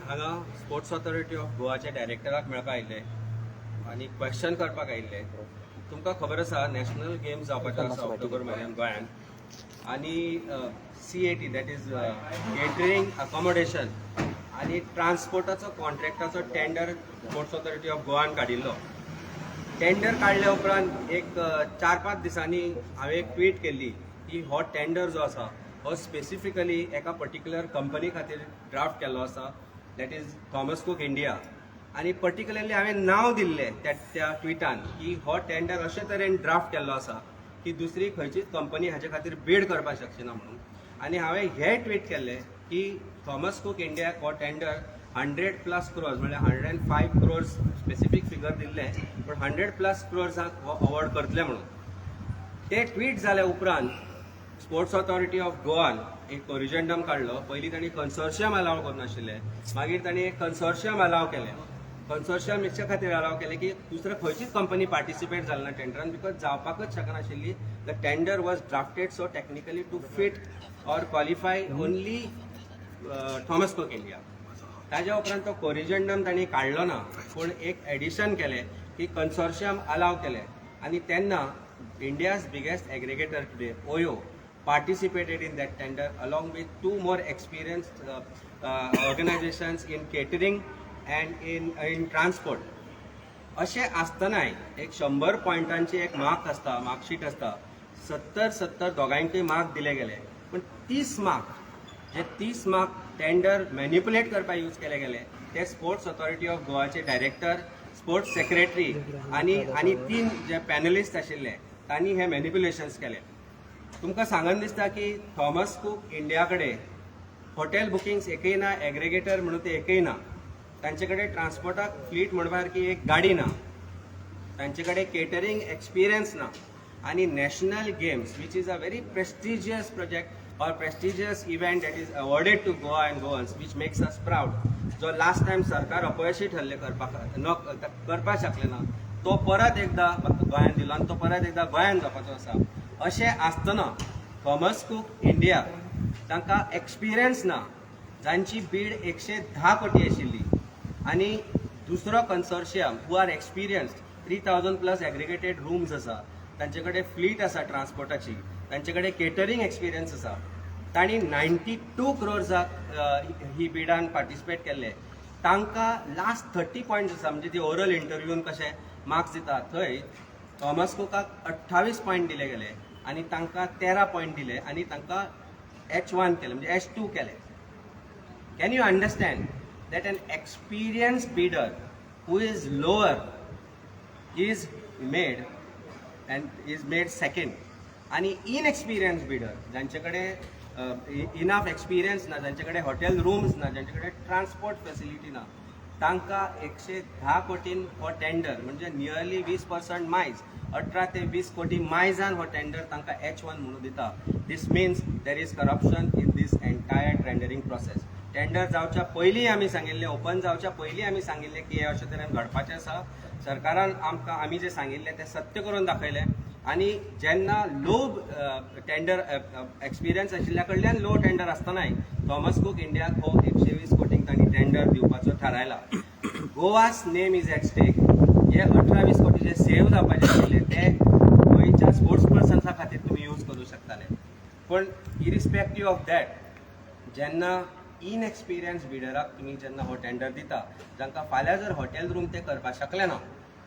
हांगा sports authority of गोवाचे डायरेक्टराक मेळपाक आयिल्ले आनी क्वेश्चन करपाक आयिल्ले. तुमकां खबर आसा नॅशनल गेम्स जावपाचे आसा ऑक्टोबर म्हयन्यान गोंयांत आनी CAT that is catering accommodation आनी ट्रान्सपोर्टाचो कॉन्ट्रॅक्टाचो टेंडर स्पोर्ट्स ऑथॉरिटी ऑफ गोवान काडिल्लो. टेंडर काडल्या उपरांत एक 4-5 दिसांनी हांवें एक ट्वीट केल्ली की हो टेंडर जो आसा हो स्पेसिफिकली एका पर्टिक्युलर कंपनी खातीर ड्राफ्ट केल्लो आसा that is Thomas Cook India. आनी पर्टिक्युलरली हांवें नांव दिल्लें त्या ट्विटान की हो टेंडर अशे तरेन ड्राफ्ट केल्लो आसा की दुसरी खंयचीच कंपनी हाचे खातीर बीड करपाक शकची ना म्हणून. आनी हांवें हें ट्वीट केल्लें की थॉमस कूक इंडियाक हो टेंडर 100+ crores म्हणजे 105 crores स्पेसिफीक फिगर दिल्लें पण 100+ crores हो अवॉर्ड करतले म्हणून. ते ट्वीट जाल्या उपरांत स्पोर्ट्स ऑथॉरिटी ऑफ गोवान एक कोरिजंडम काडलो. पयलीं तांणी कन्सोर्शियम अलाव करनाशिल्ले, मागीर तांणी एक कन्सोर्शियम अलाव केलें. कन्सोर्शियम हेचे खातीर अलाव केलें की दुसरो खंयचीच कंपनी पार्टिसिपेट जाली ना टेंडरान बिकॉज जावपाकच शकनाशिल्ली. The tender was drafted so technically to fit or qualify only Thomas Cook India. ताज्या उपरांत तो कोरिजंडम तांणी काडलो ना पूण एक एडिशन केलें की कन्सोर्शियम अलाव केलें. आनी तेन्ना India's biggest aggregator today OYO participated in that tender along with 2 more experienced organizations in catering and in transport. अशें आसतनाय एक 100 पॉयंटांची एक मार्कशीट आसता. 70 दोगांयकूय मार्क दिले गेले पण 30 मार्क टेंडर मॅन्युपुलेट करपाक यूज केले गेले. ते स्पोर्ट्स ऑथॉरिटी ऑफ गोवाचे डायरेक्टर, स्पोर्ट्स सेक्रेटरी आनी 3 जे पॅनलिस्ट आशिल्ले तांणी हे मॅन्युपुलेशन्स केले. तुमकां सांगन दिसता की थॉमस कूक इंडिया कडेन हॉटेल बुकिंग्स एकय ना, एग्रिगेटर म्हणून ते एकय ना, तांचे कडेन ट्रान्सपोर्टाक फ्लीट म्हणपार की एक गाडी ना, तांचे कडेन केटरिंग एक्सपिरियन्स ना आनी national games which is a very prestigious project or prestigious event that is awarded to Goa and Goans which makes us proud. जो लास्ट टायम सरकार अपयशी ठरले करपाक शकले ना तो परत एकदा गोंयांत दिलो आनी तो परत एकदा गोंयांत जावपाचो आसा. अशें आसतना थॉमस कूक इंडिया तांकां एक्सपिरियन्स ना, जांची बीड 110 कोटी आशिल्ली आनी दुसरो consortium who are experienced 3000+ aggregated rooms आसा, तांचे कडेन फ्लीट आसा ट्रान्सपोर्टाची, तांचे कडेन केटरिंग एक्सपिरियन्स आसा. तांणी 92 crores ही बिडान पार्टिसिपेट केल्ले. तांकां लास्ट 30 पॉयंट्स आसा म्हणजे ती ओरल इंटरव्यून कशें मार्क्स दिता थंय थॉमस कुकाक 28 पॉयंट दिले गेले आनी तांकां 13 पॉयंट दिले आनी तांकां H1 केले म्हणजे H2 केले. Can you understand that an experienced bidder who is lower is made second आनी इनएक्सपिरियन्स्ड बिडर जांचे कडेन इनफ एक्सपिरियन्स ना, जांचे कडेन हॉटेल रूम्स ना, जांचे कडेन ट्रान्सपोर्ट फॅसिलिटी ना, तांकां 110 कोटीन हो टेंडर म्हणजे नियरली 20% मायज 18 ते 20 कोटी मायजान हो टेंडर तांकां H1 म्हणून दिता. This means there is corruption in this entire tendering process. Tender जावच्या पयलीं आमी सांगिल्लें, ओपन जावच्या पयलीं आमी सांगिल्लें की हे अशे तरेन घडपाचें आसा. सरकारान आमी जे सांगिल्लें तें सत्य करून दाखयलें आनी जेन्ना लो टेंडर एक्सपिरियन्स आशिल्ल्या कडल्यान लो टेंडर आसतनाय थॉमस कूक इंडियाक हो 120 कोटींक तांणी टेंडर दिवपाचो थारायला. गोवास नेम इज एट स्टेक. हे 18-20 कोटी जे सेव्ह जावपाचे आशिल्ले ते गोंयच्या स्पोर्ट्स पर्सन्सा खातीर तुमी यूज करूं शकताले. पण इरिस्पेक्टीव ऑफ दॅट जेन्ना इनएक्सपिरियन्स बिडराक तुमी जेन्ना हो टेंडर दिता, जांकां फाल्यां जर हॉटेल रूम ते करपाक शकले ना,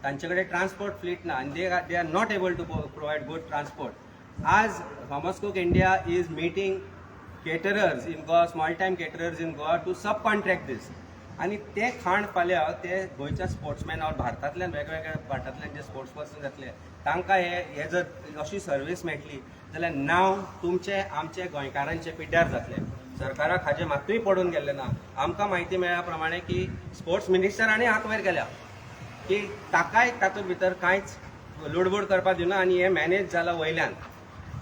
तांचे कडेन ट्रान्सपोर्ट फ्लीट ना आनी they are not able to provide good transport. आज Thomas Cook India is meeting caterers in Goa, small time caterers in Goa to subcontract this. आनी ते खाण फाल्यां ते गोंयच्या स्पोर्ट्समॅन ऑर भारतांतल्यान वेगवेगळ्या वाठारांतल्यान जे स्पोर्ट्स पर्सन जातले तांकां हे जर अशी सर्वीस मेळटली जाल्यार नांव तुमचे आमचे गोंयकारांचे पिड्ड्यार जातले. सरकाराक हाजे मातूय पडून गेल्ले ना. आमकां म्हायती मेळ्ळ्या प्रमाणे की स्पोर्ट्स मिनिस्टरांनी हात वयर केल्या की ताकाय तातूंत भितर कांयच लुडबूड करपाक दिवना आनी हें मॅनेज जालां वयल्यान.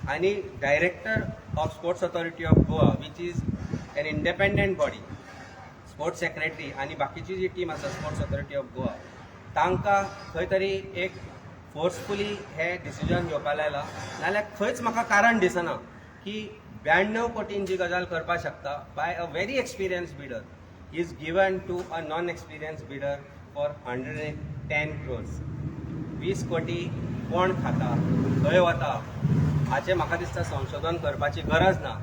आनी director of sports authority of Goa which is an independent body, sports secretary आनी बाकीची जी टीम आसा स्पोर्ट्स ऑथॉरिटी ऑफ गोवा तांकां खंय तरी एक फोर्सफुली हे डिसिजन घेवपाक लायला. नाल्यार खंयच म्हाका कारण दिसना की 92 कोटींची गजाल करपाक शकता by a very experience bidder. is given to a non-experienced bidder for 110 crores. 20 कोटी कोण खाता, खंय वता हाचें म्हाका दिसता संशोधन करपाची गरज ना.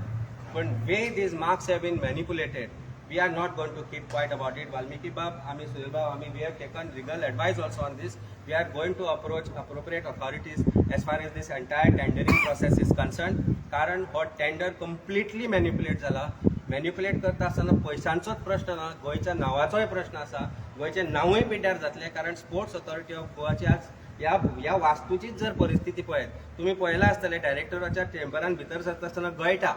पण वे these marks have been manipulated, we are not going to keep quiet about it. Valmiki Bab, Ami Sunil Bab, we have taken legal advice also on this. We are going to approach appropriate authorities as far as this entire tendering process is concerned. कारण हो tender completely manipulate जाला. Manipulate करता आसतना पयशांचोच प्रश्न ना, गोंयच्या नांवाचोय प्रश्न आसा. गोंयचें नांवूय पिड्ड्यार जातलें, कारण स्पोर्ट्स ऑथॉरिटी ऑफ गोवाची आज ह्या वास्तूचीच जर परिस्थिती पळयत, तुमी पळयलां आसतलें डायरेक्टराच्या चेंबरान भितर सरता आसतना गळटा,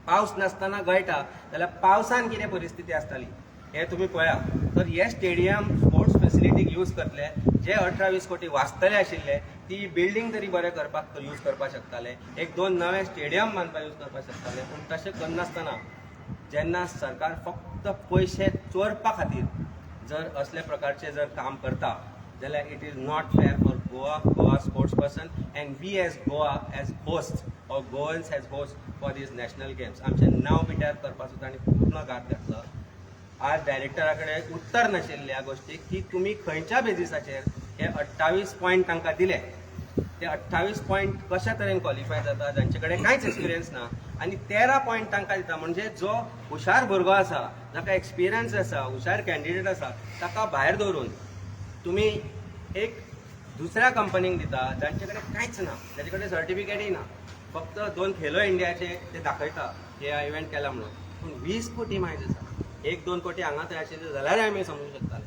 पावस नासतना गळटा, जाल्यार पावसान कितें परिस्थिती आसताली हें तुमी पळयात. तर हे स्टेडियम स्पोर्ट्स फेसिलिटीक यूज करतले, जे 18-20 कोटी वाचतले आशिल्ले ती बिल्डींग तरी बरें करपाक यूज करपाक शकताले, 1-2 नवे स्टेडियम बांदपाक यूज करपाक शकताले. पूण तशें करनासतना जेन्ना सरकार फक्त पयशे चोरपा खातीर जर असले प्रकारचे जर काम करता, जाल्यार it is not fair for Goa sports person and we as Goa as host or Goans as host for these national games. आमचें नांव पिड्ड्यार करपाक सुद्दां आनी पूर्ण घात घातलो. आज डायरेक्टरा कडेन उत्तर नाशिल्ल्या गोष्टीक की तुमी खंयच्या बेजिसाचेर हे 28 पॉयंट तांकां दिले, ते 28 पॉयंट कशा तरेन क्वॉलिफाय जाता, जांचे कडेन कांयच एक्सपिरियन्स ना, आनी 13 पॉयंट तांकां दिता. म्हणजे जो हुशार भुरगो आसा, जाका एक्सपिरियन्स आसा, हुशार कॅन्डिडेट आसा, ताका भायर दवरून तुमी एक दुसऱ्या कंपनीक दिता जांचे कडेन कांयच ना, जाचे कडेन सर्टिफिकेटूय ना, फक्त 2 खेलो इंडियाचे ते दाखयता हे इव्हेंट केला म्हणून. पूण 20 कोटी मायज आसा, 1-2 कोटी हांगा थंय आशिल्ले जाल्यार आमी समजूंक शकताले.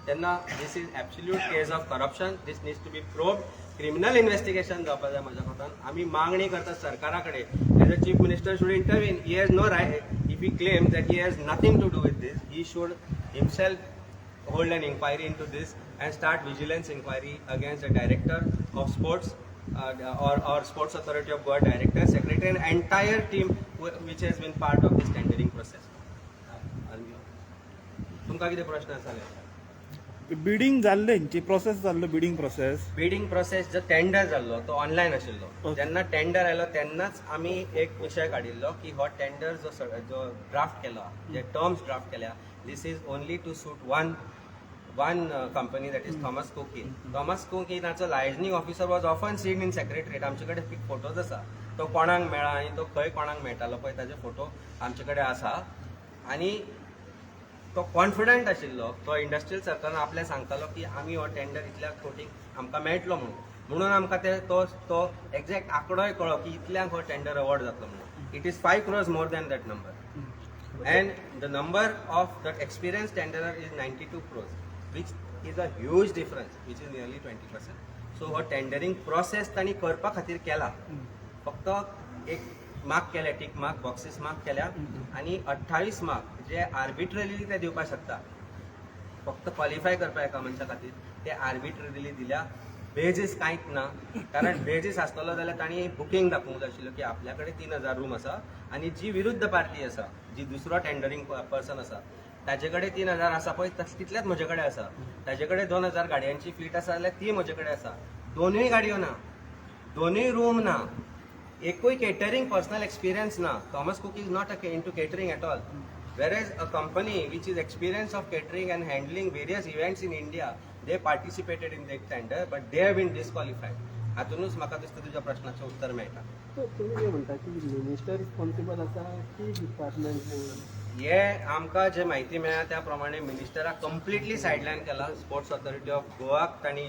तेन्ना this is absolute case of corruption. This needs to be probed. Criminal investigation जावपाक जाय म्हज्या कोतान. आमी मागणी करता सरकारा कडेन, as a chief minister should intervene. He has no right. If he claim that he has nothing to do with this, he should himself hold an inquiry into this and start vigilance inquiry against the director of sports or sports authority of Goa, director, secretary and entire team which has been part of this tendering process. तुमकां कितें प्रश्न आसले? Bidding जाल्लेंची process जाल्लो, bidding process जो tender जाल्लो तो online आशिल्लो. जेन्ना टेंडर आयलो तेन्नाच आमी एक विशय काडिल्लो की हो टेंडर जो ड्राफ्ट केला, जे टर्म्स ड्राफ्ट केल्या, this is only to suit one company, that is Thomas Cook Inn. Thomas Cook Innaचो liaisoning officer was often seen in secretariat. आमचे कडेन फोटोज आसा, तो कोणाक मेळ्ळा आनी तो खंय कोणाक मेळटालो पळय ताजे फोटो आमचे कडेन आसा. आनी तो कॉन्फिडंट आशिल्लो, तो इंडस्ट्रियल सर्कलान आपल्याक सांगतालो की आमी हो टेंडर इतल्या कोटीक आमकां मेळटलो म्हणून आमकां तो एक्झॅक्ट आंकडोय कळ्ळो की इतल्यांक हो टेंडर अवॉर्ड जातलो म्हणून. It is 5 crores more than that number. And the number of the experienced tenderer is 92 crores, which is a huge difference, which is nearly 20%. So what tendering process ताणी करपा खातीर केला, फक्त एक मार्क केले, tick mark boxes mark केल्या, आनी 28 mark जे आर्बिट्ररीली ते दिवपाक शकता, फक्त क्वॉलिफाय करपा एका मनशा खातीर ते आर्बिट्ररीली दिल्या. बेजीस कांयच ना, कारण बेजीस आसतलो जाल्यार तांणी बुकींग दाखोवंक जाय आशिल्लो की आपल्या कडेन 3000 रूम आसा, आनी जी विरुद्ध पार्टी आसा, जी दुसरो टेंडरींग पर्सन आसा, ताजे कडेन 3000 आसा पळय तितलेच म्हजे कडेन आसा. ताजे कडेन 2000 गाडयांची फ्लीट आसा जाल्यार ती म्हजे कडेन आसा. दोनूय गाडयो ना, दोनूय रूम ना, एकूय केटरिंग पर्सनल एक्सपिरियन्स ना. Thomas cook is not into catering at all. Whereas a company which is experienced of catering and handling various events in India, they participated in that tender, but they have been disqualified. हातूनच म्हाका दिसता तुज्या प्रश्नाचें उत्तर मेळटा. तुम्ही म्हणटा की minister responsible आसा की डिपार्टमेंट? हे आमकां जे म्हायती मेळ्ळ्या त्या प्रमाणे मिनिस्टराक कंप्लिटली सायडलायन केला. स्पोर्ट्स ऑथॉरिटी ऑफ गोवाक तांणी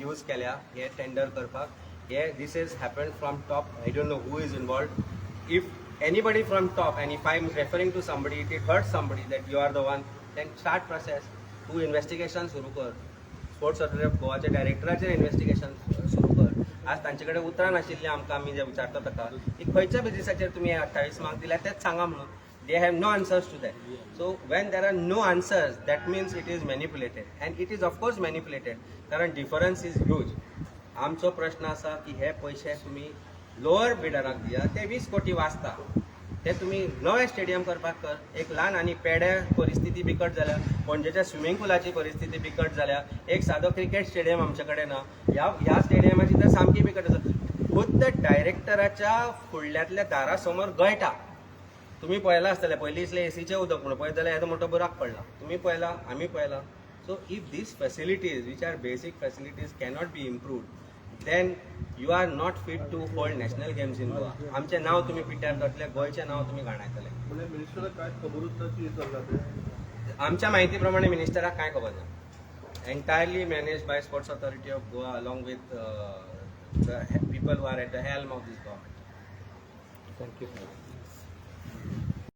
यूज केल्या हे टेंडर करपाक. हे this is happened from top. I don't know who is involved. If anybody from top, and if I am referring to somebody, it hurts somebody that you are the one, then start process. Tu investigation सुरू कर. Sports authority of गोवाच्या डायरेक्टराचेर investigation सुरू कर. आज तांचे कडेन उतरां नाशिल्लीं आमकां आमी जे विचारता ताका की खंयच्या बेजिसाचेर तुमी 28 मार्क दिल्या तेच सांगा म्हणून. They have no answers to that. So when there are no answers, that means it is manipulated, and it is of course manipulated. कारण difference is huge. आमचो प्रश्न आसा की हे पयशे तुमी लोअर बिडराक दिया, ते 20 कोटी वाचता, ते तुम्ही नवे स्टेडियम करपाक कर. एक ल्हान आनी पेड्या परिस्थिती बिकट जाल्या, पणजेच्या स्विमींग पुलाची परिस्थिती बिकट जाल्या, एक सादो क्रिकेट स्टेडियम आमचे कडेन ना. ह्या स्टेडियमाची तर सामकी बिकट आसा. खुद्द डायरेक्टराच्या फुडल्यातल्या दारा समोर गळटा. तुम्ही पळयला आसतले पयलीं इसले एसीचें उदक म्हणून पळयत जाल्यार येदो मोठो बुराक पडला तुम्ही पळयला आमी पळयला so if these facilities which are basic facilities cannot be improved then you are not fit to hold national games in Goa आमचें नांव तुमी पिट्यार करतले गोंयचें नांव तुमी घाणायतले म्हणजे मिनिस्टराक काय खबरूच ना की चल्ला ते आमच्या माहिती प्रमाणे मिनिस्टराक काय खबर ना entirely managed by Sports Authority of Goa along with the people who are at the helm of this government. Thank you